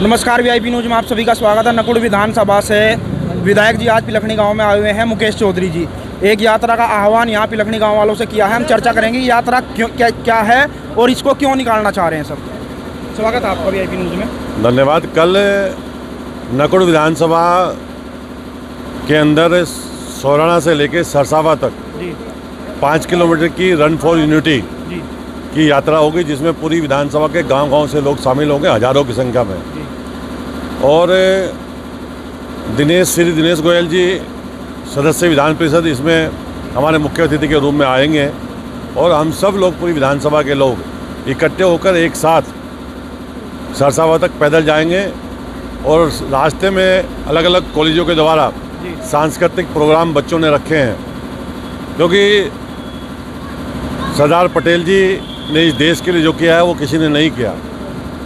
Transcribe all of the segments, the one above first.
नमस्कार VIP news में आप सभी का स्वागत है। नकुड़ विधानसभा से विधायक जी आज पिलखनी गांव में आए हुए हैं। मुकेश चौधरी जी एक यात्रा का आह्वान यहाँ पिलखनी गांव वालों से किया है। हम चर्चा करेंगे यात्रा क्यों क्या है और इसको क्यों निकालना चाह रहे हैं। सब स्वागत है आपका वीआईपी न्यूज में। धन्यवाद। कल नकुड़ विधानसभा के अंदर सोराना से लेकर सरसावा तक 5 किलोमीटर की रन फॉर यूनिटी की यात्रा होगी, जिसमें पूरी विधानसभा के गांव-गांव से लोग शामिल होंगे, हजारों की संख्या में। और श्री दिनेश गोयल जी सदस्य विधान परिषद इसमें हमारे मुख्य अतिथि के रूप में आएंगे और हम सब लोग पूरी विधानसभा के लोग इकट्ठे होकर एक साथ सरसावा तक पैदल जाएंगे। और रास्ते में अलग अलग कॉलेजों के द्वारा सांस्कृतिक प्रोग्राम बच्चों ने रखे हैं, क्योंकि सरदार पटेल जी ने इस देश के लिए जो किया है वो किसी ने नहीं किया।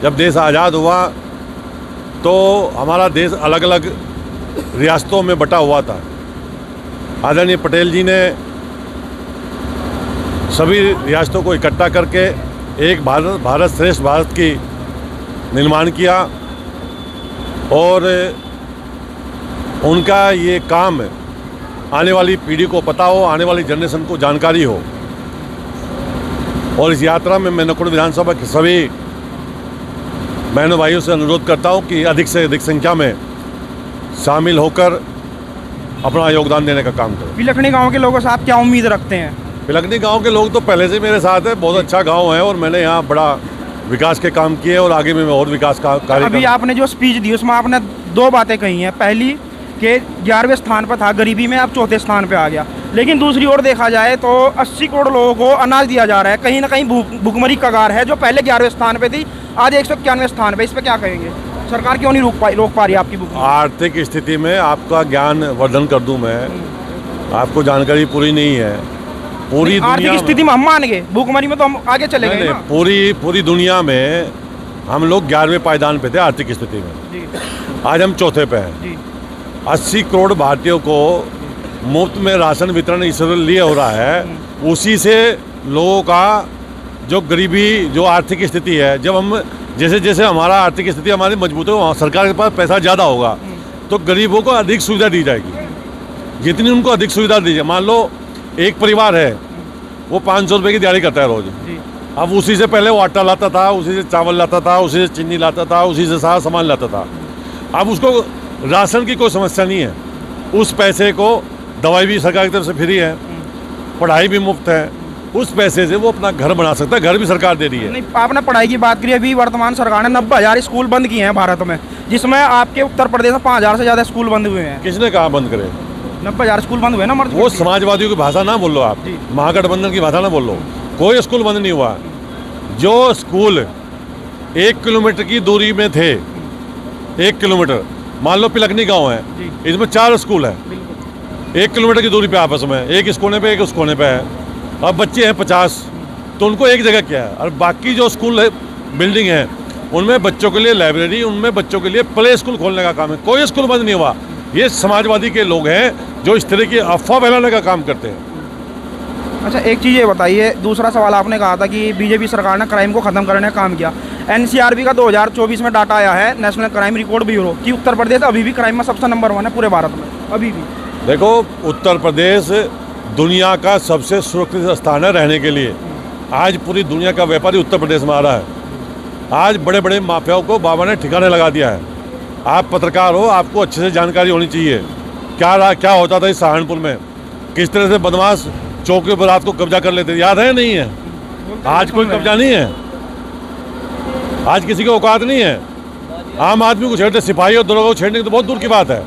जब देश आज़ाद हुआ तो हमारा देश अलग अलग रियासतों में बटा हुआ था। आदरणीय पटेल जी ने सभी रियासतों को इकट्ठा करके एक भारत श्रेष्ठ भारत की निर्माण किया और उनका ये काम आने वाली पीढ़ी को पता हो, आने वाली जनरेशन को जानकारी हो। और इस यात्रा में मैं नकुड़ विधानसभा के सभी बहनों भाइयों से अनुरोध करता हूं कि अधिक से अधिक संख्या में शामिल होकर अपना योगदान देने का काम करें। पिलखनी गांव के लोगों से आप क्या उम्मीद रखते हैं? पिलखनी गांव के लोग तो पहले से मेरे साथ है। बहुत अच्छा गांव है और मैंने यहाँ बड़ा विकास के काम किए और आगे में मैं और विकास का कार्य। अभी आपने जो स्पीच दी उसमें आपने 2 बातें कही हैं। पहली कि 11वें स्थान पर था गरीबी में, अब 4थे स्थान पे आ गया। लेकिन दूसरी ओर देखा जाए तो 80 करोड़ लोगों को अनाज दिया जा रहा है। कहीं ना कहीं भुखमरी कगार है, जो पहले 11वें स्थान पे थी आज 191वें स्थान पे। इस पर क्या कहेंगे? सरकार क्यों नहीं रोक पा रही आपकी भुखमरी? आर्थिक स्थिति में आपका ज्ञान वर्धन कर दूं मैं, आपको जानकारी पूरी नहीं है। पूरी आर्थिक स्थिति में हम मान गए, भुखमरी में तो हम आगे चले गए ना। पूरी दुनिया में हम लोग 11वें पायदान पे थे आर्थिक स्थिति में। आज हम 4थे पे हैं। 80 करोड़ भारतीयों को मुफ्त में राशन वितरण इसलिए हो रहा है, उसी से लोगों का जो गरीबी, जो आर्थिक स्थिति है, जब हम जैसे जैसे हमारा आर्थिक स्थिति हमारी मजबूत हो, सरकार के पास पैसा ज़्यादा होगा तो गरीबों को अधिक सुविधा दी जाएगी। जितनी उनको अधिक सुविधा दी जाए, मान लो एक परिवार है वो 500 रुपये की दिहाड़ी करता है रोज़। अब उसी से पहले वो आटा लाता था, उसी से चावल लाता था, उसी से चीनी लाता था, उसी से सारा सामान लाता था। अब उसको राशन की कोई समस्या नहीं है। उस पैसे को दवाई भी सरकार की तरफ से फ्री है, पढ़ाई भी मुफ्त है। उस पैसे से वो अपना घर बना सकता है। घर भी सरकार दे रही है। नहीं, आपने पढ़ाई की बात करी। अभी वर्तमान सरकार ने 90,000 स्कूल बंद किए हैं भारत में, जिसमें आपके उत्तर प्रदेश में 5,000 से ज़्यादा स्कूल बंद हुए हैं। किसने कहा बंद करे? 90,000 स्कूल बंद हुए ना। वो समाजवादियों की भाषा ना बोलो, आप महागठबंधन की भाषा ना बोलो। कोई स्कूल बंद नहीं हुआ। जो स्कूल 1 किलोमीटर की दूरी में थे, 1 किलोमीटर, मान लो पिलखनी गांव है, इसमें 4 स्कूल है 1 किलोमीटर की दूरी पे आपस में, एक इस कोने पे एक उस कोने पे है। अब बच्चे हैं 50, तो उनको एक जगह क्या है। और बाकी जो स्कूल है, बिल्डिंग है, उनमें बच्चों के लिए लाइब्रेरी, उनमें बच्चों के लिए प्ले स्कूल खोलने का काम है। कोई स्कूल बंद नहीं हुआ। ये समाजवादी के लोग हैं जो इस तरह की अफवाह फैलाने का काम करते हैं। अच्छा, एक चीज़ ये बताइए, दूसरा सवाल आपने कहा था कि बीजेपी सरकार ने क्राइम को ख़त्म करने का काम किया। एनसीआरबी का 2024 में डाटा आया है, नेशनल क्राइम रिकॉर्ड ब्यूरो, कि उत्तर प्रदेश अभी भी क्राइम में सबसे नंबर 1 है पूरे भारत में। अभी भी देखो, उत्तर प्रदेश दुनिया का सबसे सुरक्षित स्थान है रहने के लिए। आज पूरी दुनिया का व्यापारी उत्तर प्रदेश में आ रहा है। आज बड़े बड़े माफियाओं को बाबा ने ठिकाने लगा दिया है। आप पत्रकार हो, आपको अच्छे से जानकारी होनी चाहिए। क्या होता था इस सहारनपुर में, किस तरह से बदमाश चौकी पर रात को कब्जा कर लेते, याद है? नहीं है। आज कोई कब्जा नहीं है। आज किसी की औकात नहीं है। आम आदमी को छेड़ते, सिपाही और दरोगा को छेड़ने की तो बहुत दूर की बात है।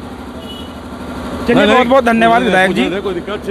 चलिए, बहुत बहुत धन्यवाद विधायक जी। कोई दिक्कत